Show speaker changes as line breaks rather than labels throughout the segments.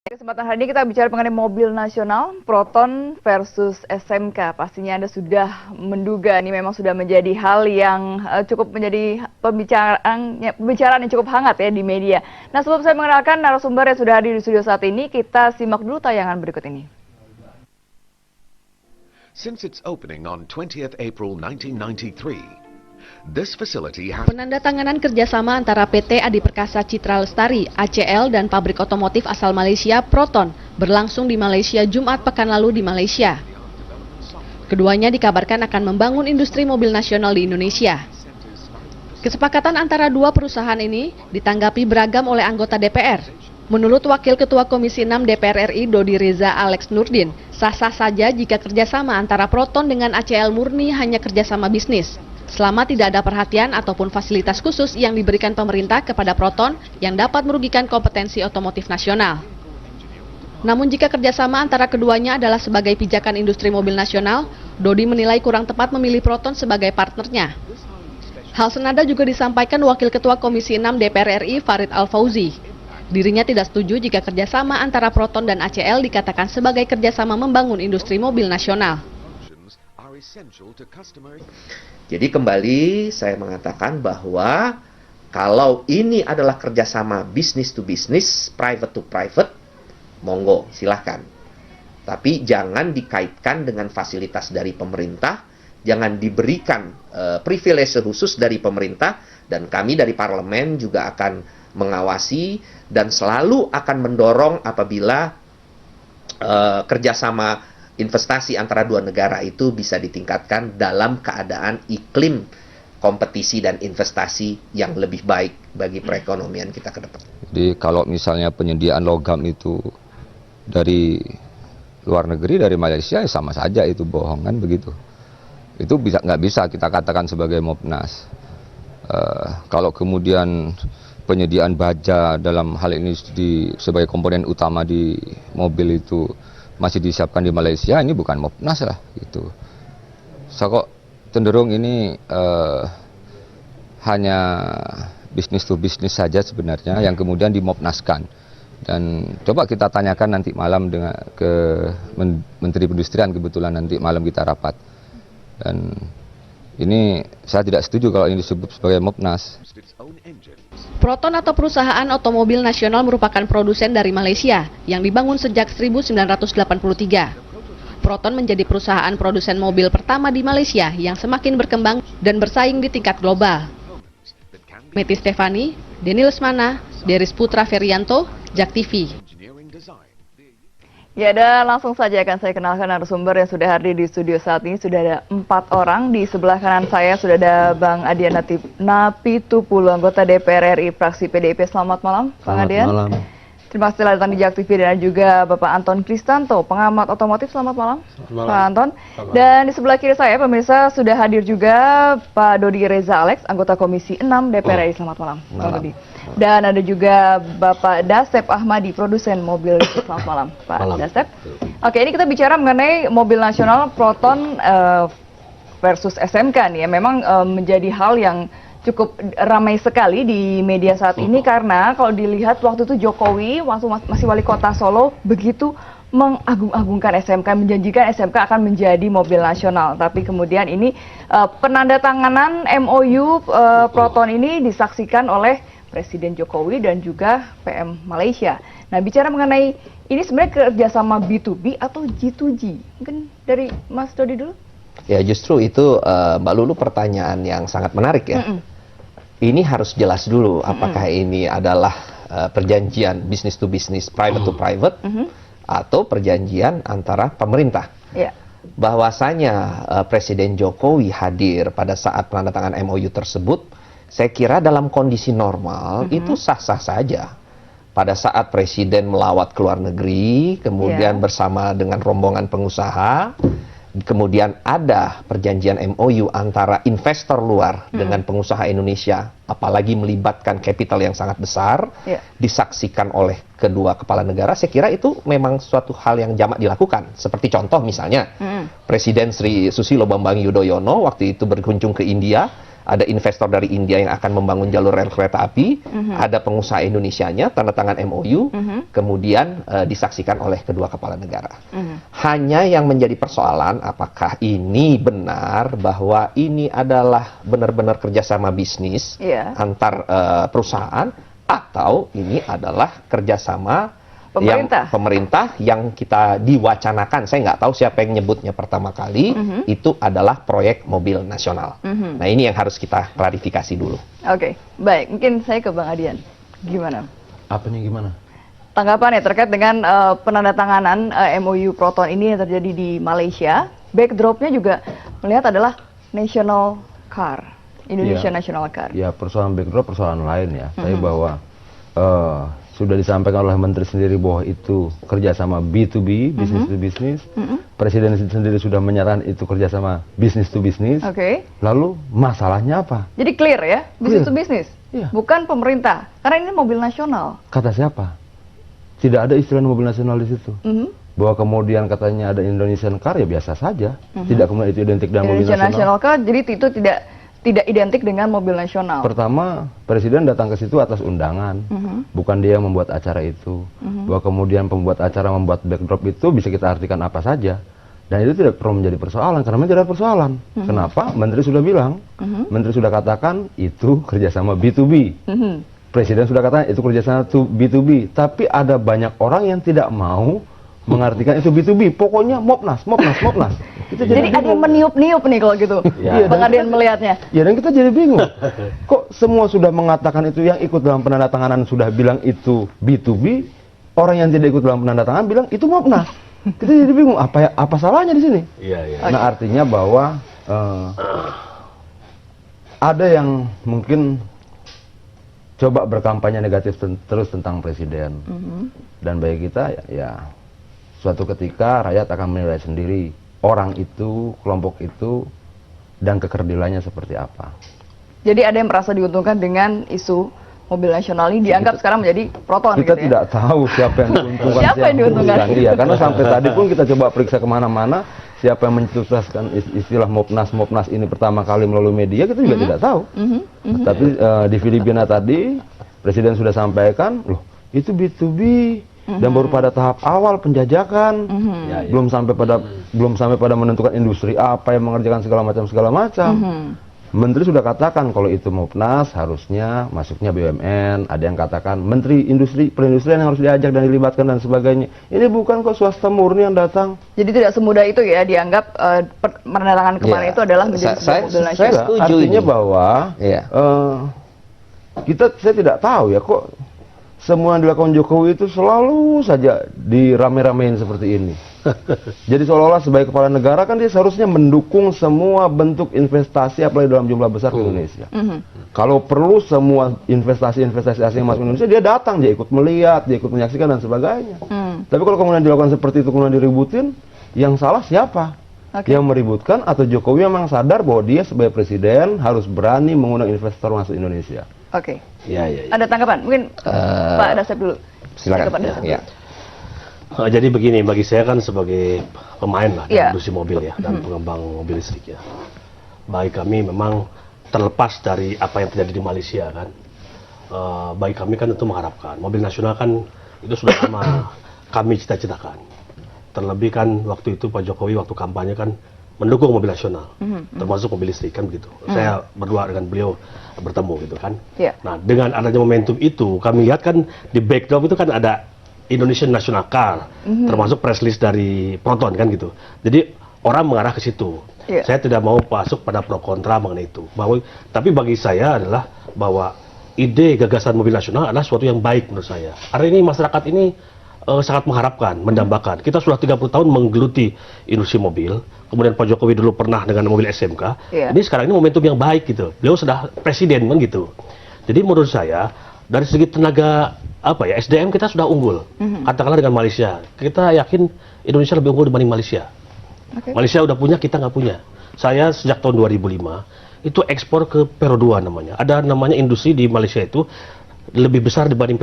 Kesempatan hari ini kita bicara mengenai mobil nasional Proton versus SMK. Pastinya Anda sudah menduga ini memang sudah menjadi hal yang cukup menjadi pembicaraan yang cukup hangat ya di media. Nah, sebelum saya mengenalkan narasumber yang sudah hadir di studio saat ini, kita simak dulu tayangan berikut ini.
Since its opening on 20th April 1993, this facility has
Penandatanganan kerjasama antara PT Adi Perkasa Citra Lestari, ACL, dan pabrik otomotif asal Malaysia, Proton, berlangsung di Malaysia Jumat pekan lalu di Malaysia. Keduanya dikabarkan akan membangun industri mobil nasional di Indonesia. Kesepakatan antara dua perusahaan ini ditanggapi beragam oleh anggota DPR. Menurut Wakil Ketua Komisi 6 DPR RI Dodi Reza Alex Nurdin, sah-sah saja jika kerjasama antara Proton dengan ACL murni hanya kerjasama bisnis, selama tidak ada perhatian ataupun fasilitas khusus yang diberikan pemerintah kepada Proton yang dapat merugikan kompetensi otomotif nasional. Namun jika kerjasama antara keduanya adalah sebagai pijakan industri mobil nasional, Dodi menilai kurang tepat memilih Proton sebagai partnernya. Hal senada juga disampaikan Wakil Ketua Komisi 6 DPR RI Farid Al-Fauzi. Dirinya tidak setuju jika kerjasama antara Proton dan ACL dikatakan sebagai kerjasama membangun industri mobil nasional.
Jadi kembali saya mengatakan bahwa kalau ini adalah kerjasama bisnis to bisnis, private to private, monggo silahkan. Tapi jangan dikaitkan dengan fasilitas dari pemerintah, jangan diberikan privilege khusus dari pemerintah, dan kami dari parlemen juga akan mengawasi dan selalu akan mendorong apabila kerjasama investasi antara dua negara itu bisa ditingkatkan dalam keadaan iklim kompetisi dan investasi yang lebih baik bagi perekonomian kita ke depan.
Jadi kalau misalnya penyediaan logam itu dari luar negeri, dari Malaysia, ya sama saja itu bohongan begitu. Itu nggak bisa kita katakan sebagai Mopnas. Kalau kemudian penyediaan baja dalam hal ini sebagai komponen utama di mobil itu masih disiapkan di Malaysia, ini bukan Mopnas lah gitu. So kok cenderung ini hanya bisnis to bisnis saja sebenarnya yang kemudian dimopnaskan. Dan coba kita tanyakan nanti malam dengan ke Menteri Perindustrian, kebetulan nanti malam kita rapat. Dan ini saya tidak setuju kalau ini disebut sebagai Mopnas.
Proton atau perusahaan otomobil nasional merupakan produsen dari Malaysia yang dibangun sejak 1983. Proton menjadi perusahaan produsen mobil pertama di Malaysia yang semakin berkembang dan bersaing di tingkat global. Meti Stefani, Denny Lesmana, Deris Putra Ferianto, Jak TV.
Ya, dan langsung saja akan saya kenalkan narasumber yang sudah hadir di studio saat ini. Sudah ada 4 orang. Di sebelah kanan saya sudah ada Bang Adian Napitupulu, anggota DPR RI fraksi PDIP. Selamat malam, Bang Adian.
Selamat malam.
Terima kasih telah datang di Jak TV, dan juga Bapak Anton Kristanto, pengamat otomotif. Selamat malam, Pak Anton. Dan di sebelah kiri saya, pemirsa, sudah hadir juga Pak Dodi Reza Alex, anggota Komisi 6 DPR RI. Selamat malam, Pak Dodi. Dan ada juga Bapak Dasep Ahmadi, produsen mobil. Selamat malam, Pak Dasep. Oke, ini kita bicara mengenai mobil nasional Proton versus SMK nih ya. Memang menjadi hal yang cukup ramai sekali di media saat ini, karena kalau dilihat waktu itu Jokowi waktu masih wali kota Solo begitu mengagung-agungkan SMK, menjanjikan SMK akan menjadi mobil nasional. Tapi kemudian ini penandatanganan MOU Proton ini disaksikan oleh Presiden Jokowi dan juga PM Malaysia. Nah, bicara mengenai ini sebenarnya kerjasama B2B atau G2G? Mungkin dari Mas Dodi dulu.
Ya, justru itu Mbak Lulu pertanyaan yang sangat menarik ya. Ini harus jelas dulu apakah ini adalah perjanjian business to business, private to private, atau perjanjian antara pemerintah. Bahwasanya Presiden Jokowi hadir pada saat penandatangan MOU tersebut, saya kira dalam kondisi normal itu sah-sah saja. Pada saat Presiden melawat ke luar negeri, kemudian bersama dengan rombongan pengusaha, kemudian ada perjanjian MOU antara investor luar dengan pengusaha Indonesia, apalagi melibatkan kapital yang sangat besar, disaksikan oleh kedua kepala negara, saya kira itu memang suatu hal yang jamak dilakukan. Seperti contoh misalnya, Presiden Sri Susilo Bambang Yudhoyono waktu itu berkunjung ke India, ada investor dari India yang akan membangun jalur rel kereta api, ada pengusaha Indonesianya, tanda tangan MOU, kemudian disaksikan oleh kedua kepala negara. Hanya yang menjadi persoalan, apakah ini benar bahwa ini adalah benar-benar kerjasama bisnis antar perusahaan, atau ini adalah kerjasama pemerintah yang kita diwacanakan. Saya nggak tahu siapa yang nyebutnya pertama kali, itu adalah proyek mobil nasional. Nah, ini yang harus kita klarifikasi dulu.
Oke, baik. Mungkin saya ke Bang Adian. Gimana?
Apanya gimana?
Tanggapannya terkait dengan penandatanganan MOU Proton ini yang terjadi di Malaysia. Backdropnya juga melihat adalah national car, Indonesia National Car.
Ya, persoalan backdrop persoalan lain ya. Tapi bahwa sudah disampaikan oleh Menteri sendiri bahwa itu kerjasama B2B, business to business. Presiden sendiri sudah menyarankan itu kerjasama business to business. Lalu masalahnya apa?
Jadi clear ya, business to business, bukan pemerintah, karena ini mobil nasional.
Kata siapa? Tidak ada istilah mobil nasional di situ. Bahwa kemudian katanya ada Indonesian Car, ya biasa saja. Tidak kemudian itu identik dengan mobil nasional.
National Car, jadi itu tidak identik dengan mobil nasional.
Pertama, Presiden datang ke situ atas undangan, bukan dia yang membuat acara itu. Bahwa kemudian pembuat acara membuat backdrop itu bisa kita artikan apa saja. Dan itu tidak perlu menjadi persoalan, karena menjadi persoalan. Kenapa? Menteri sudah bilang, Menteri sudah katakan itu kerjasama B2B. Presiden sudah katakan itu kerjasama B2B. Tapi ada banyak orang yang tidak mau mengartikan itu B2B. Pokoknya Mopnas.
Jadi ada yang meniup-niup nih kalau gitu. Bang Adian melihatnya.
Ya, dan kita jadi bingung. Kok semua sudah mengatakan itu, yang ikut dalam penandatanganan sudah bilang itu B2B, orang yang tidak ikut dalam penandatanganan bilang itu Mopnas. Kita jadi bingung, apa salahnya di sini? Nah, artinya bahwa ada yang mungkin coba berkampanye negatif terus tentang Presiden. Dan bagi kita ya suatu ketika rakyat akan menilai sendiri orang itu, kelompok itu, dan kekerdilannya seperti apa.
Jadi ada yang merasa diuntungkan dengan isu mobil nasional ini dianggap sekarang menjadi Proton.
Kita
gitu
tidak tahu siapa yang diuntungkan.
Siapa yang diuntungkan?
Iya, karena sampai tadi pun kita coba periksa kemana-mana, siapa yang mencetuskan istilah Mopnas ini pertama kali melalui media, kita juga tidak tahu. Tapi di Filipina tadi, Presiden sudah sampaikan, loh itu B2B. Dan baru pada tahap awal penjajakan, belum sampai pada menentukan industri apa yang mengerjakan segala macam. Menteri sudah katakan kalau itu Mopnas harusnya masuknya BUMN. Ada yang katakan Menteri Perindustrian yang harus diajak dan dilibatkan dan sebagainya. Ini bukan kok swasta murni yang datang.
Jadi tidak semudah itu ya dianggap penandatangan kemarin itu adalah menjadi sebuah mobil nasional.
Saya artinya bahwa saya tidak tahu ya kok semua yang dilakukan Jokowi itu selalu saja dirame-ramein seperti ini. Jadi seolah-olah sebagai kepala negara kan dia seharusnya mendukung semua bentuk investasi apalagi dalam jumlah besar ke Indonesia. Kalau perlu semua investasi asing masuk ke Indonesia, dia datang, dia ikut melihat, dia ikut menyaksikan dan sebagainya. Tapi kalau kemudian dilakukan seperti itu kemudian diributin, yang salah siapa? Yang meributkan atau Jokowi memang sadar bahwa dia sebagai presiden harus berani mengundang investor masuk Indonesia.
Ada tanggapan? Mungkin Pak Dasep dulu.
Silakan.
Jadi begini, bagi saya kan sebagai pemain lah dalam industri mobil ya, dan pengembang mobil listrik ya. Bagi kami memang terlepas dari apa yang terjadi di Malaysia kan, bagi kami kan tentu mengharapkan mobil nasional kan itu sudah lama kami cita-citakan. Terlebih kan waktu itu Pak Jokowi waktu kampanye kan mendukung mobil nasional, termasuk mobil listrik kan begitu. Saya berdua dengan beliau bertemu gitu kan. Nah, dengan adanya momentum itu kami lihat kan di backdrop itu kan ada Indonesian National Car, termasuk press list dari Proton kan gitu. Jadi orang mengarah ke situ. Saya tidak mau masuk pada pro kontra mengenai itu. Tapi bagi saya adalah bahwa ide gagasan mobil nasional adalah sesuatu yang baik menurut saya. Hari ini masyarakat ini sangat mengharapkan, mendambakan. Kita sudah 30 tahun menggeluti industri mobil. Kemudian Pak Jokowi dulu pernah dengan mobil SMK. Ini sekarang ini momentum yang baik gitu. Beliau sudah presiden kan gitu. Jadi menurut saya dari segi tenaga SDM kita sudah unggul. Katakanlah dengan Malaysia. Kita yakin Indonesia lebih unggul dibanding Malaysia. Malaysia udah punya, kita nggak punya. Saya sejak tahun 2005 itu ekspor ke Peru 2 namanya. Ada namanya industri di Malaysia itu lebih besar dibanding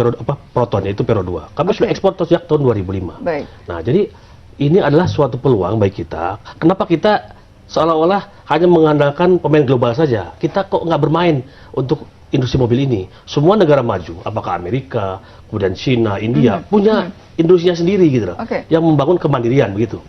Proton, yaitu Peru 2. Kami sudah ekspor sejak tahun 2005. Nah, jadi ini adalah suatu peluang bagi kita. Kenapa kita seolah-olah hanya mengandalkan pemain global saja. Kita kok nggak bermain untuk industri mobil ini. Semua negara maju, apakah Amerika, kemudian China, India, punya industrinya sendiri gitu loh, yang membangun kemandirian begitu.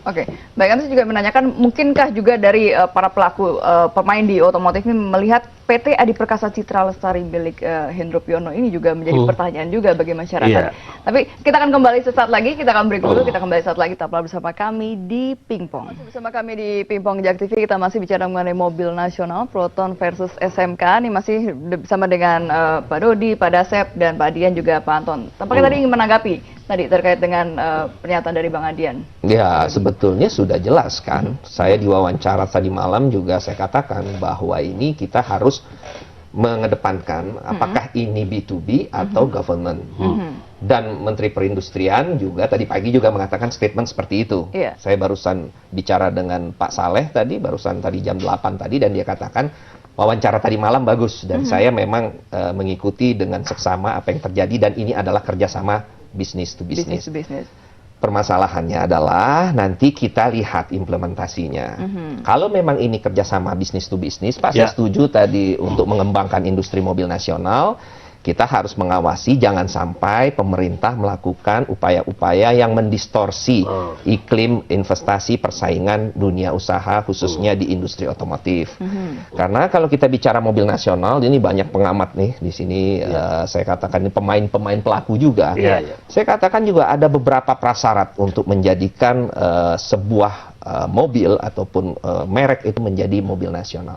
Baik, Anda juga menanyakan, mungkinkah juga dari para pelaku pemain di otomotif ini melihat PT Adi Perkasa Citra Lestari milik Hendro Priyono ini juga menjadi pertanyaan juga bagi masyarakat. Tapi kita akan kembali sesaat lagi, kita akan break dulu, kita kembali saat lagi, tetaplah bersama kami di Pingpong. Bersama kami di Pingpong Jak TV, kita masih bicara mengenai mobil nasional, Proton versus SMK. Ini masih bersama dengan Pak Dodi, Pak Dasep, dan Pak Dian juga Pak Anton. Tampaknya tadi ingin menanggapi tadi terkait dengan pernyataan dari Bang Adian.
Ya, sebetulnya sudah jelas kan. Saya diwawancara tadi malam juga saya katakan bahwa ini kita harus mengedepankan apakah ini B2B atau government. Dan Menteri Perindustrian juga tadi pagi juga mengatakan statement seperti itu. Saya barusan bicara dengan Pak Saleh tadi, barusan tadi jam 8 tadi, dan dia katakan wawancara tadi malam bagus. Dan saya memang mengikuti dengan seksama apa yang terjadi, dan ini adalah kerjasama bisnis to bisnis. Permasalahannya adalah nanti kita lihat implementasinya. Kalau memang ini kerjasama bisnis to bisnis, Pak, saya setuju tadi untuk mengembangkan industri mobil nasional. Kita harus mengawasi jangan sampai pemerintah melakukan upaya-upaya yang mendistorsi iklim investasi persaingan dunia usaha khususnya di industri otomotif. Karena kalau kita bicara mobil nasional, ini banyak pengamat nih di sini, saya katakan ini pemain-pemain pelaku juga. Saya katakan juga ada beberapa prasyarat untuk menjadikan sebuah mobil ataupun merek itu menjadi mobil nasional.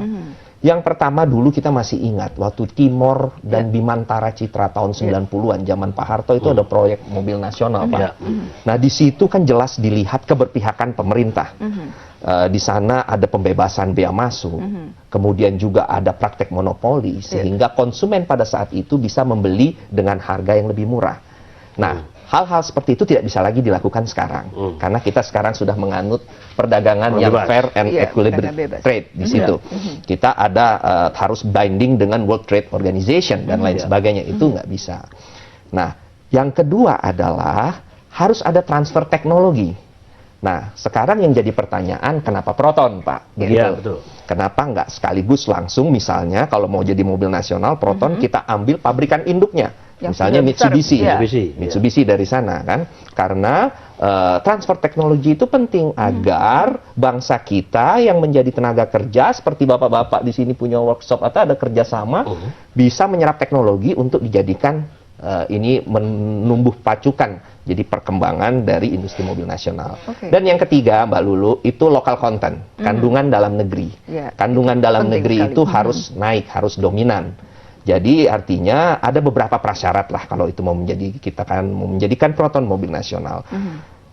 Yang pertama dulu kita masih ingat waktu Timor dan Bimantara Citra tahun 90-an zaman Pak Harto itu ada proyek mobil nasional, Pak. Nah, di situ kan jelas dilihat keberpihakan pemerintah. Di sana ada pembebasan bea masuk, kemudian juga ada praktek monopoli sehingga konsumen pada saat itu bisa membeli dengan harga yang lebih murah. Nah, hal-hal seperti itu tidak bisa lagi dilakukan sekarang, karena kita sekarang sudah menganut perdagangan yang fair and equilibrium trade di situ. Kita ada harus binding dengan World Trade Organization dan lain sebagainya, itu nggak bisa. Nah, yang kedua adalah harus ada transfer teknologi. Nah, sekarang yang jadi pertanyaan, kenapa Proton, Pak? Begitu.
Betul.
Kenapa nggak sekaligus langsung misalnya kalau mau jadi mobil nasional Proton kita ambil pabrikan induknya, misalnya Mitsubishi dari sana kan? Karena transfer teknologi itu penting agar bangsa kita yang menjadi tenaga kerja seperti bapak-bapak di sini punya workshop atau ada kerjasama bisa menyerap teknologi untuk dijadikan ini menumbuh pacukan jadi perkembangan dari industri mobil nasional. Dan yang ketiga, Mbak Lulu, itu lokal content, kandungan dalam negeri. Kandungan dalam negeri itu harus naik, harus dominan. Jadi artinya ada beberapa prasyarat lah kalau itu mau menjadikan Proton mobil nasional.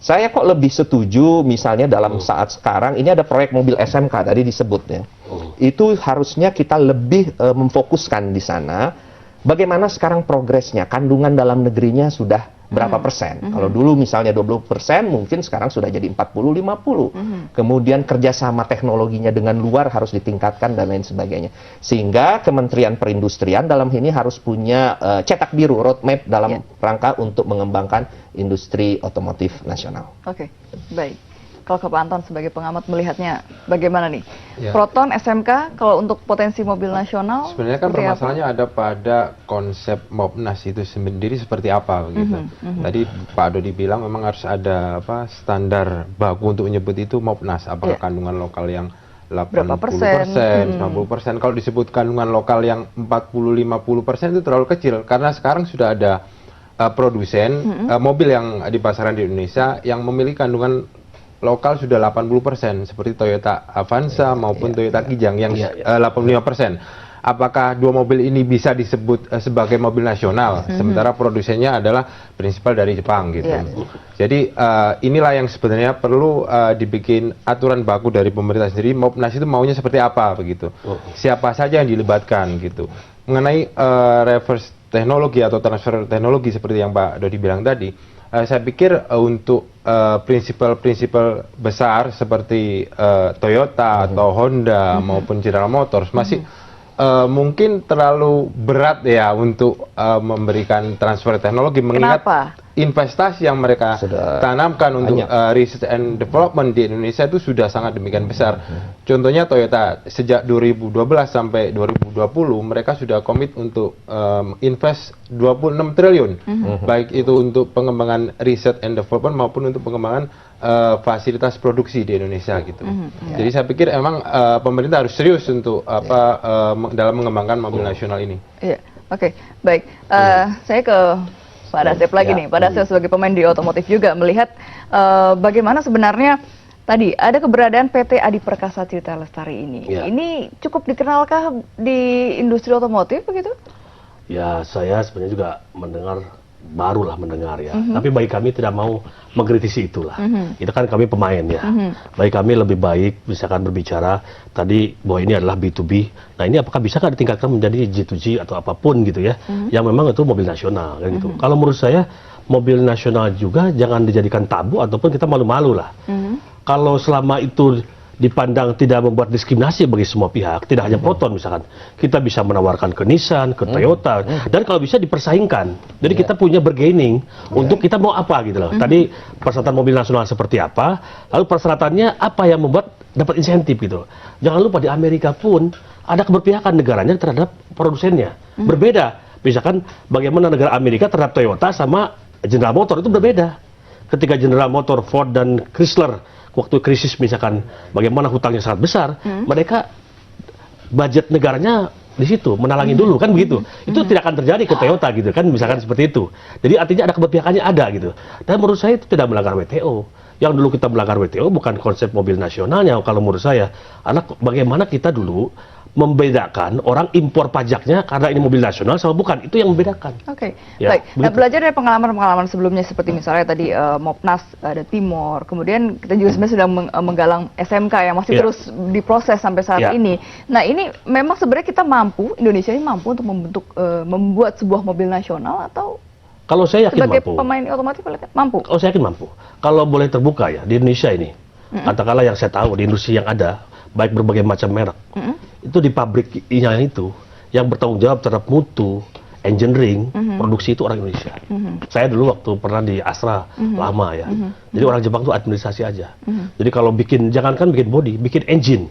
Saya kok lebih setuju misalnya dalam saat sekarang ini ada proyek mobil SMK tadi disebutnya. Itu harusnya kita lebih memfokuskan di sana. Bagaimana sekarang progresnya? Kandungan dalam negerinya sudah berapa persen? Kalau dulu misalnya 20%, mungkin sekarang sudah jadi 40-50. Kemudian kerjasama teknologinya dengan luar harus ditingkatkan dan lain sebagainya. Sehingga Kementerian Perindustrian dalam ini harus punya cetak biru, roadmap dalam rangka untuk mengembangkan industri otomotif nasional.
Baik. Kalau ke Pak Anton sebagai pengamat melihatnya bagaimana nih? Proton, SMK, kalau untuk potensi mobil nasional?
Sebenarnya kan permasalahannya ada pada konsep Mopnas itu sendiri seperti apa begitu. Tadi Pak Dodi bilang memang harus ada standar baku untuk menyebut itu Mopnas. Apakah kandungan lokal yang 80%, 90%. Kalau disebut kandungan lokal yang 40-50% itu terlalu kecil. Karena sekarang sudah ada produsen mobil yang di pasaran di Indonesia yang memiliki kandungan lokal sudah 80%, seperti Toyota Avanza maupun Toyota Kijang yang 85%. Apakah dua mobil ini bisa disebut sebagai mobil nasional, sementara produsennya adalah prinsipal dari Jepang gitu. Jadi inilah yang sebenarnya perlu dibikin aturan baku dari pemerintah sendiri. Mopnas itu maunya seperti apa begitu? Siapa saja yang dilibatkan gitu. Mengenai reverse teknologi atau transfer teknologi seperti yang Pak Dodi bilang tadi. Saya pikir untuk prinsipal-prinsipal besar seperti Toyota atau Honda maupun General Motors masih mungkin terlalu berat ya untuk memberikan transfer teknologi. Mengingat
Kenapa?
investasi yang mereka
Sudah
tanamkan untuk research and development di Indonesia itu sudah sangat demikian besar. Contohnya Toyota sejak 2012 sampai 2020 mereka sudah komit untuk invest 26 triliun, baik itu untuk pengembangan research and development maupun untuk pengembangan fasilitas produksi di Indonesia gitu. Jadi saya pikir emang pemerintah harus serius untuk dalam mengembangkan mobil nasional ini.
Iya, oke, baik. Saya ke Pak Dasep lagi nih. Pak Dasep sebagai pemain di otomotif juga melihat bagaimana sebenarnya tadi ada keberadaan PT Adi Perkasa Citra Lestari ini. Ini cukup dikenalkah di industri otomotif begitu?
Ya, saya sebenarnya juga barulah mendengar ya. Tapi bagi kami tidak mau mengkritisi itulah. Itu kan kami pemain ya. Bagi kami lebih baik misalkan berbicara tadi bahwa ini adalah B2B. Nah ini apakah bisa ditingkatkan menjadi G2G atau apapun gitu ya. Yang memang itu mobil nasional kan gitu. Kalau menurut saya mobil nasional juga jangan dijadikan tabu ataupun kita malu-malu lah. Kalau selama itu dipandang tidak membuat diskriminasi bagi semua pihak, tidak hanya Proton misalkan, kita bisa menawarkan ke Nissan, ke Toyota, dan kalau bisa dipersaingkan. Jadi kita punya bargaining untuk kita mau apa gitu loh. Tadi persyaratan mobil nasional seperti apa, lalu persyaratannya apa yang membuat dapat insentif gitu. Jangan lupa di Amerika pun ada keberpihakan negaranya terhadap produsennya. Berbeda, misalkan bagaimana negara Amerika terhadap Toyota sama General Motor itu berbeda. Ketika General Motor, Ford dan Chrysler waktu krisis misalkan bagaimana hutangnya sangat besar, mereka budget negaranya di situ menalangi dulu kan begitu. Itu tidak akan terjadi ke Toyota gitu kan misalkan seperti itu. Jadi artinya ada keberpihakannya ada gitu. Dan menurut saya itu tidak melanggar WTO. Yang dulu kita melanggar WTO bukan konsep mobil nasionalnya kalau menurut saya, adalah bagaimana kita dulu membedakan orang impor pajaknya karena ini mobil nasional sama bukan, itu yang membedakan.
Oke,
Ya,
baik. Nah, belajar dari pengalaman-pengalaman sebelumnya seperti misalnya tadi Mopnas ada Timor, kemudian kita juga sebenarnya sedang menggalang SMK yang masih terus diproses sampai saat ini. Nah ini memang sebenarnya kita mampu, Indonesia ini mampu untuk membuat sebuah mobil nasional atau
kalau saya yakin
sebagai
mampu.
pemain otomotif mampu?
Kalau saya yakin mampu. Kalau boleh terbuka ya di Indonesia ini, katakanlah yang saya tahu di industri yang ada, baik berbagai macam merek, itu di pabriknya itu yang bertanggung jawab terhadap mutu, engineering, produksi itu orang Indonesia. Saya dulu waktu pernah di Astra lama ya, jadi orang Jepang itu administrasi aja. Jadi kalau jangankan bikin body, bikin engine,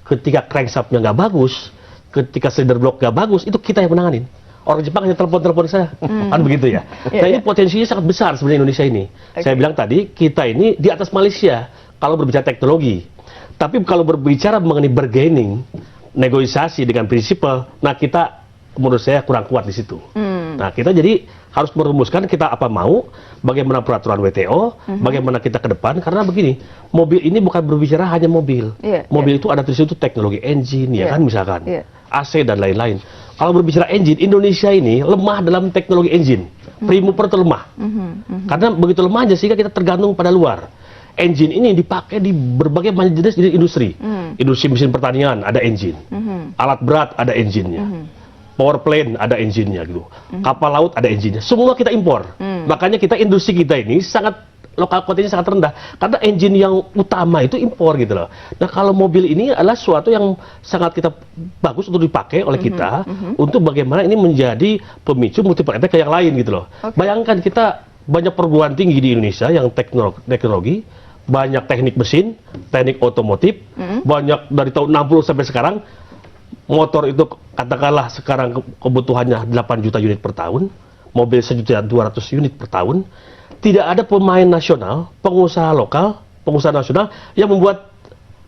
ketika crankshaftnya nggak bagus, ketika cylinder block nggak bagus, itu kita yang menanganin. Orang Jepang hanya telepon saya, kan begitu ya. Nah ini potensinya sangat besar sebenarnya Indonesia ini. Saya bilang tadi kita ini di atas Malaysia kalau berbicara teknologi. Tapi kalau berbicara mengenai bargaining, negosiasi dengan prinsipal, nah kita menurut saya kurang kuat di situ. Nah kita jadi harus merumuskan kita apa mau, bagaimana peraturan WTO, bagaimana kita ke depan, karena begini, mobil ini bukan berbicara hanya mobil. Mobil itu ada di situ teknologi engine, ya kan misalkan, AC dan lain-lain. Kalau berbicara engine, Indonesia ini lemah dalam teknologi engine. Primoper itu lemah. Karena begitu lemahnya sehingga kita tergantung pada luar. Engine ini dipakai di berbagai macam jenis industri. Industri mesin pertanian ada engine. Alat berat ada engine-nya. Power plant ada engine-nya gitu. Kapal laut ada engine-nya. Semua kita impor. Makanya industri kita ini lokal kontennya sangat rendah karena engine yang utama itu impor gitu loh. Nah kalau mobil ini adalah suatu yang sangat bagus untuk dipakai oleh kita untuk bagaimana ini menjadi pemicu multiple effect ke yang lain gitu loh. Bayangkan kita banyak perguruan tinggi di Indonesia yang teknologi, banyak teknik mesin, teknik otomotif, banyak dari tahun 60 sampai sekarang. Motor itu katakanlah sekarang kebutuhannya 8 juta unit per tahun, mobil 1.200.000 unit per tahun. Tidak ada pemain nasional, pengusaha lokal, pengusaha nasional yang membuat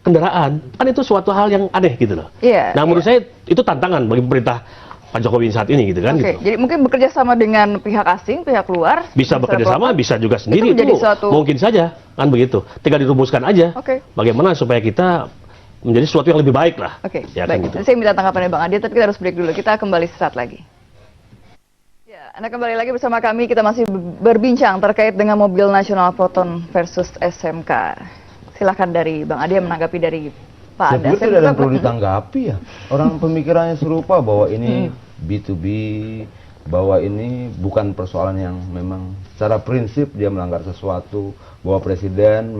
kendaraan. Kan itu suatu hal yang aneh gitu loh. Nah menurut saya itu tantangan bagi pemerintah Pak Jokowi saat ini gitu kan. Gitu.
Jadi mungkin bekerja sama dengan pihak asing, pihak luar.
Bisa bekerja sama, bisa juga sendiri. Itu mungkin saja kan begitu. Tinggal dirumuskan aja. Bagaimana supaya kita menjadi sesuatu yang lebih baik lah.
Ya, baik. Kan gitu. Saya minta tanggapannya Bang Adi, tapi kita harus break dulu. Kita kembali sesaat lagi. Anda kembali lagi bersama kami, kita masih berbincang terkait dengan mobil nasional Proton versus SMK. Silahkan dari Bang Adi yang menanggapi dari Pak Anda.
Saya tidak ada yang perlu ditanggapi ya. Orang pemikirannya serupa bahwa ini B2B, bahwa ini bukan persoalan yang memang secara prinsip dia melanggar sesuatu, bahwa presiden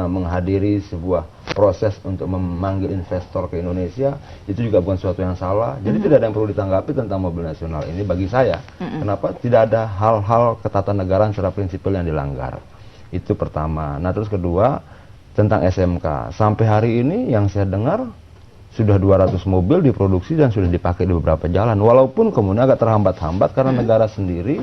menghadiri sebuah proses untuk memanggil investor ke Indonesia itu juga bukan sesuatu yang salah. Jadi tidak ada yang perlu ditanggapi tentang mobil nasional ini bagi saya. Kenapa tidak ada hal-hal ketatanegaraan secara prinsipil yang dilanggar? Itu pertama. Nah terus kedua tentang SMK, sampai hari ini yang saya dengar sudah 200 mobil diproduksi dan sudah dipakai di beberapa jalan. Walaupun kemudian agak terhambat-hambat karena negara sendiri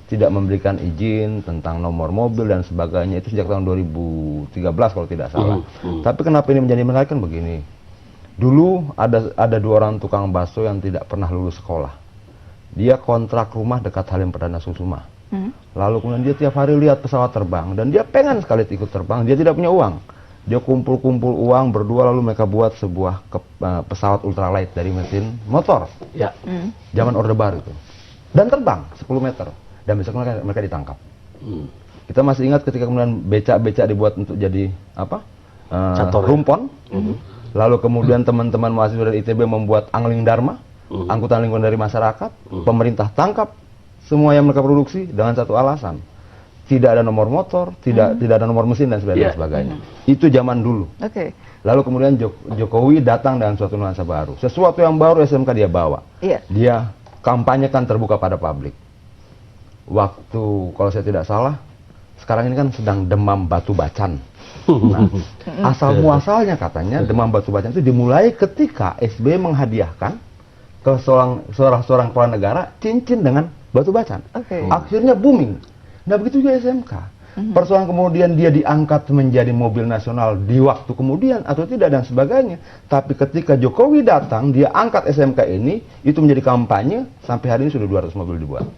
tidak memberikan izin tentang nomor mobil dan sebagainya. Itu sejak tahun 2013 kalau tidak salah. Tapi kenapa ini menjadi menarik kan begini. Dulu ada 2 orang tukang bakso yang tidak pernah lulus sekolah. Dia kontrak rumah dekat Halim Perdana Kusuma. Lalu kemudian dia tiap hari lihat pesawat terbang dan dia pengen sekali ikut terbang. Dia tidak punya uang. Dia kumpul-kumpul uang berdua lalu mereka buat sebuah pesawat ultralight dari mesin motor. Ya. Zaman Orde Baru itu. Dan terbang 10 meter. Dan besok mereka ditangkap. Kita masih ingat ketika kemudian becak-becak dibuat untuk jadi apa? Rumpon. Lalu kemudian teman-teman mahasiswa dari ITB membuat Angling Dharma, angkutan lingkungan dari masyarakat. Pemerintah tangkap semua yang mereka produksi dengan satu alasan. Tidak ada nomor motor, tidak ada nomor mesin dan sebagainya. Itu zaman dulu. Lalu kemudian Jokowi datang dengan suatu nuansa baru. Sesuatu yang baru SMK dia bawa. Dia kampanyekan terbuka pada publik. Waktu kalau saya tidak salah, sekarang ini kan sedang demam batu bacan. Nah, asal muasalnya katanya demam batu bacan itu dimulai ketika SBY menghadiahkan ke seorang kepala negara cincin dengan batu bacan. Akhirnya booming. Nah begitu juga SMK. Persoalan kemudian dia diangkat menjadi mobil nasional di waktu kemudian atau tidak dan sebagainya. Tapi ketika Jokowi datang, dia angkat SMK ini, itu menjadi kampanye, sampai hari ini sudah 200 mobil dibuat.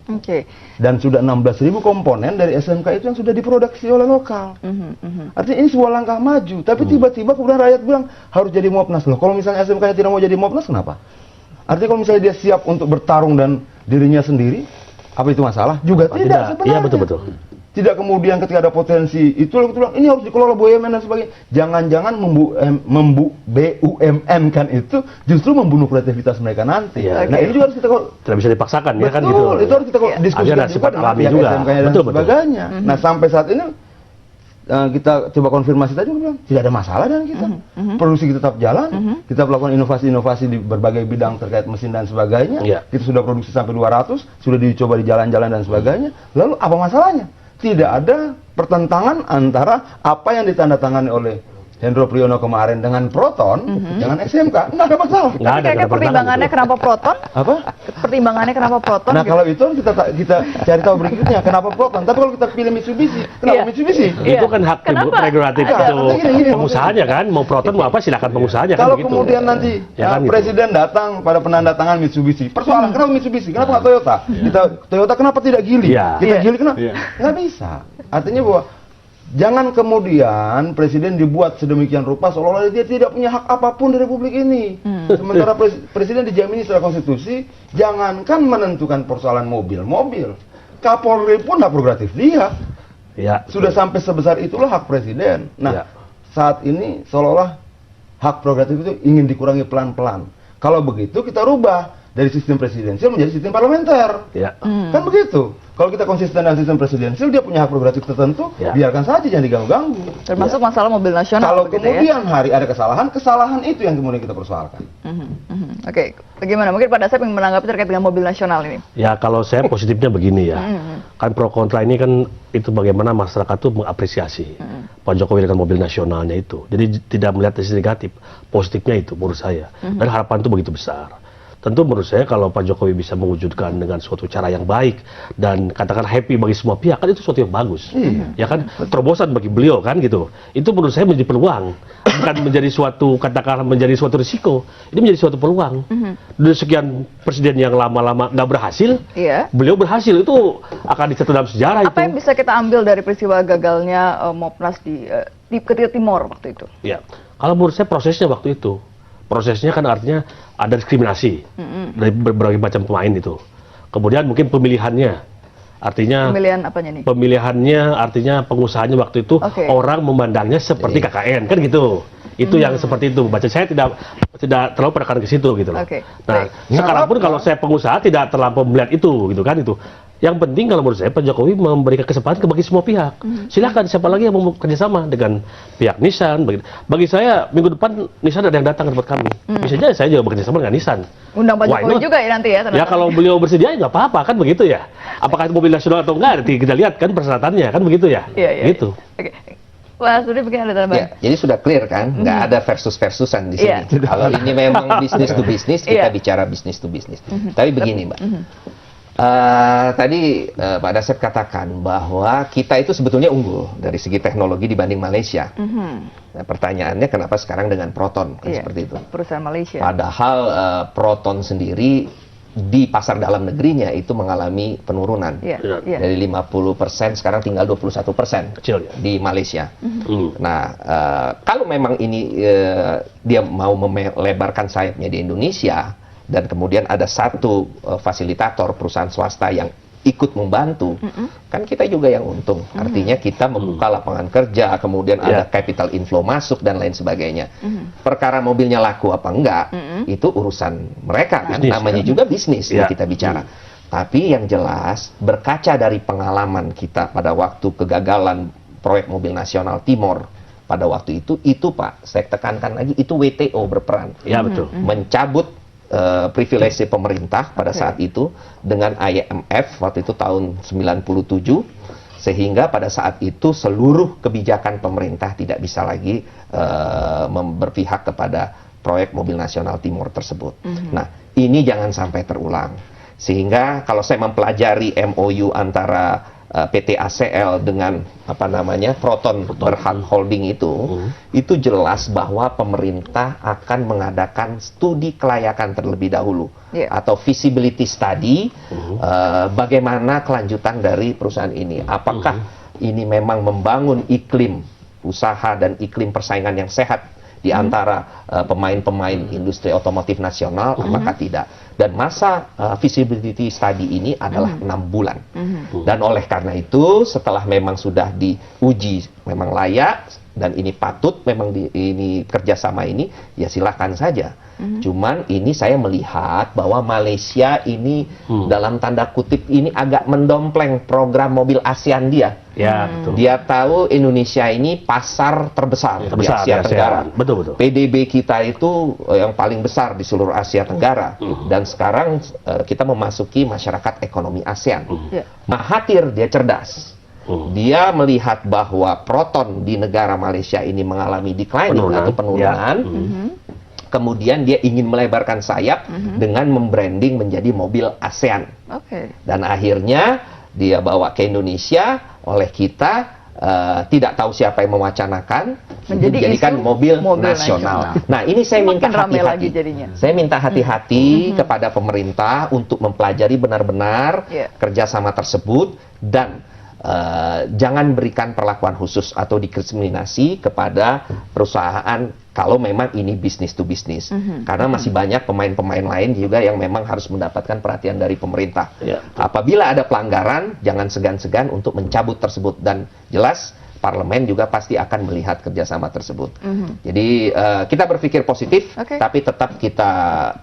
Dan sudah 16.000 komponen dari SMK itu yang sudah diproduksi oleh lokal. Artinya ini sebuah langkah maju. Tapi tiba-tiba kemudian rakyat bilang harus jadi Mopnas. Loh, kalau misalnya SMK-nya tidak mau jadi Mopnas, kenapa? Artinya kalau misalnya dia siap untuk bertarung dan dirinya sendiri, apa itu masalah? Juga tidak sebenarnya. Iya betul-betul. Tidak kemudian ketika ada potensi itu lalu kita bilang ini harus dikelola BUMN dan sebagainya. Jangan-jangan BUMN kan itu justru membunuh kreativitas mereka nanti. Nah ini juga harus kita
tidak bisa dipaksakan ya kan gitu.
Itu harus kita diskusikan juga dengan pihak SMK-nya dan sebagainya. Nah sampai saat ini kita coba konfirmasi tadi, bilang tidak ada masalah dengan kita. Produksi kita tetap jalan, kita melakukan inovasi-inovasi di berbagai bidang terkait mesin dan sebagainya. Kita sudah produksi sampai 200, sudah dicoba di jalan-jalan dan sebagainya. Lalu apa masalahnya? Tidak ada pertentangan antara apa yang ditandatangani oleh Hendro Priyono kemarin dengan Proton, dengan SMK, nggak ada masalah.
Kira-kira pertimbangannya kenapa Proton?
Apa?
Pertimbangannya kenapa Proton?
Nah kalau itu kita cari tahu berikutnya kenapa Proton. Tapi kalau kita pilih Mitsubishi, kenapa Mitsubishi?
Itu kan hak prerogatif itu pengusahanya kan. Mau Proton mau apa silakan pengusahanya.
Kalau kemudian nanti presiden datang pada penandatangan Mitsubishi, persoalan kenapa Mitsubishi? Kenapa nggak Toyota? Toyota kenapa tidak Geely? Kita Geely kenapa? Nggak bisa. Artinya bahwa jangan kemudian presiden dibuat sedemikian rupa seolah-olah dia tidak punya hak apapun di Republik ini. Sementara presiden dijamini secara konstitusi, jangankan menentukan persoalan mobil. Kapolri pun hak prerogatif dia. Sudah sampai sebesar itulah hak presiden. Nah, saat ini seolah-olah hak prerogatif itu ingin dikurangi pelan-pelan. Kalau begitu kita rubah dari sistem presidensial menjadi sistem parlementer. Kan begitu. Kalau kita konsisten dengan sistem presidensial, dia punya hak prerogatif tertentu, biarkan saja, jangan diganggu-ganggu.
Termasuk masalah mobil nasional.
Kalau kemudian hari ada kesalahan itu yang kemudian kita persoalkan.
Oke, bagaimana? Mungkin Pak Dasep yang menanggapi terkait dengan mobil nasional ini.
Ya, kalau saya positifnya begini ya. Kan pro kontra ini kan itu bagaimana masyarakat itu mengapresiasi Pak Jokowi dengan mobil nasionalnya itu. Jadi tidak melihat sisi negatif, positifnya itu menurut saya. Dan harapan itu begitu besar. Tentu menurut saya kalau Pak Jokowi bisa mewujudkan dengan suatu cara yang baik dan katakan happy bagi semua pihak, kan itu suatu yang bagus. Ya kan, terobosan bagi beliau kan gitu. Itu menurut saya menjadi peluang, bukan menjadi suatu katakanlah menjadi suatu risiko. Ini menjadi suatu peluang. Dari sekian presiden yang lama-lama nggak berhasil, beliau berhasil, itu akan dicatat dalam sejarah.
Apa yang bisa kita ambil dari peristiwa gagalnya Mopnas di Timor waktu itu?
Ya, kalau menurut saya prosesnya waktu itu. Prosesnya kan artinya ada diskriminasi dari berbagai macam pemain itu. Kemudian mungkin pemilihannya, artinya
pemilihan apanya nih?
Pemilihannya artinya pengusahanya waktu itu orang memandangnya seperti KKN kan gitu. Itu yang seperti itu. Baca saya tidak terlalu penekan ke situ gitu loh. Nah,
Baik.
sekarang pun kalau saya pengusaha tidak terlalu melihat itu gitu kan itu. Yang penting kalau menurut saya Pak Jokowi memberikan kesempatan bagi semua pihak. Silakan siapa lagi yang mau kerjasama dengan pihak Nissan. Bagi saya minggu depan Nissan ada yang datang ke tempat kami. Bisa aja saya juga bekerja sama dengan Nissan.
Undang Pak Jokowi juga ya nanti ya.
Ya kalau beliau bersedia nggak apa-apa kan begitu ya. Apakah itu mobil nasional atau enggak? Nanti kita lihat kan persyaratannya kan begitu ya.
Iya.
Gitu.
Oke. Wah, sudah bikin ada tambahan.
Ya, jadi sudah clear kan, nggak ada versus-versusan di sini. Kalau ini memang bisnis to bisnis, kita bicara bisnis to bisnis. Tapi begini, Mbak. Tadi Pak Dasep katakan bahwa kita itu sebetulnya unggul dari segi teknologi dibanding Malaysia. Nah, pertanyaannya kenapa sekarang dengan Proton kan seperti itu?
Perusahaan Malaysia.
Padahal Proton sendiri di pasar dalam negerinya itu mengalami penurunan dari 50% sekarang tinggal 21% di Malaysia. Nah, kalau memang ini dia mau melebarkan sayapnya di Indonesia dan kemudian ada satu fasilitator perusahaan swasta yang ikut membantu, kan kita juga yang untung. Artinya kita membuka lapangan kerja, kemudian ada capital inflow masuk dan lain sebagainya. Perkara mobilnya laku apa enggak, itu urusan mereka kan, namanya juga bisnis yang kita bicara. Tapi yang jelas, berkaca dari pengalaman kita pada waktu kegagalan proyek mobil nasional Timor, pada waktu itu Pak, saya tekankan lagi, itu WTO berperan.
Ya betul.
Mencabut privilege pemerintah pada saat itu dengan IMF waktu itu tahun 97, sehingga pada saat itu seluruh kebijakan pemerintah tidak bisa lagi berpihak kepada proyek mobil nasional Timor tersebut. Nah, ini jangan sampai terulang. Sehingga kalau saya mempelajari MOU antara PT ACL dengan Proton Berhad Holding itu jelas bahwa pemerintah akan mengadakan studi kelayakan terlebih dahulu atau feasibility study, bagaimana kelanjutan dari perusahaan ini. Apakah ini memang membangun iklim usaha dan iklim persaingan yang sehat di antara pemain-pemain industri otomotif nasional, apakah tidak. Dan masa feasibility study ini adalah 6 bulan. Dan oleh karena itu, setelah memang sudah diuji memang layak, dan ini patut memang ini kerjasama ini, ya silakan saja. Cuman ini saya melihat bahwa Malaysia ini dalam tanda kutip ini agak mendompleng program mobil ASEAN dia.
Ya, betul.
Dia tahu Indonesia ini pasar terbesar di Asia Tenggara.
Betul.
PDB kita itu yang paling besar di seluruh Asia Tenggara. Dan sekarang kita memasuki masyarakat ekonomi ASEAN. Mahathir dia cerdas. Dia melihat bahwa Proton di negara Malaysia ini mengalami declining atau penurunan. Kemudian dia ingin melebarkan sayap dengan membranding menjadi mobil ASEAN. Dan akhirnya dia bawa ke Indonesia, oleh kita tidak tahu siapa yang mewacanakan menjadikan mobil nasional. Nah, ini saya minta hati-hati. Saya minta hati-hati kepada pemerintah untuk mempelajari benar-benar kerjasama tersebut dan jangan berikan perlakuan khusus atau diskriminasi kepada perusahaan kalau memang ini bisnis to bisnis. Karena masih banyak pemain-pemain lain juga yang memang harus mendapatkan perhatian dari pemerintah. Apabila ada pelanggaran, jangan segan-segan untuk mencabut tersebut. Dan jelas parlemen juga pasti akan melihat kerjasama tersebut. Jadi kita berpikir positif, tapi tetap kita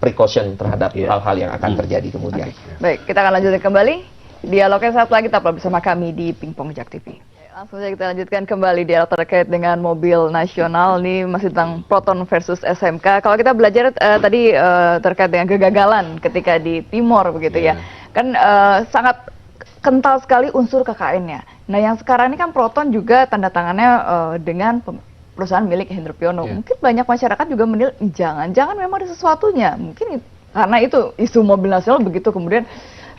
precaution terhadap hal-hal yang akan terjadi kemudian.
Baik, kita akan lanjutkan kembali dialognya saat lagi, tetaplah bersama kami di Pingpong Jak TV. Langsung saja kita lanjutkan kembali dialog terkait dengan mobil nasional. Ini masih tentang Proton versus SMK. Kalau kita belajar tadi terkait dengan kegagalan ketika di Timor begitu ya, kan sangat kental sekali unsur KKN-nya. Nah, yang sekarang ini kan Proton juga tanda tangannya dengan perusahaan milik Hendro Priyono. Mungkin banyak masyarakat juga menilai jangan-jangan memang ada sesuatunya. Mungkin karena itu isu mobil nasional begitu kemudian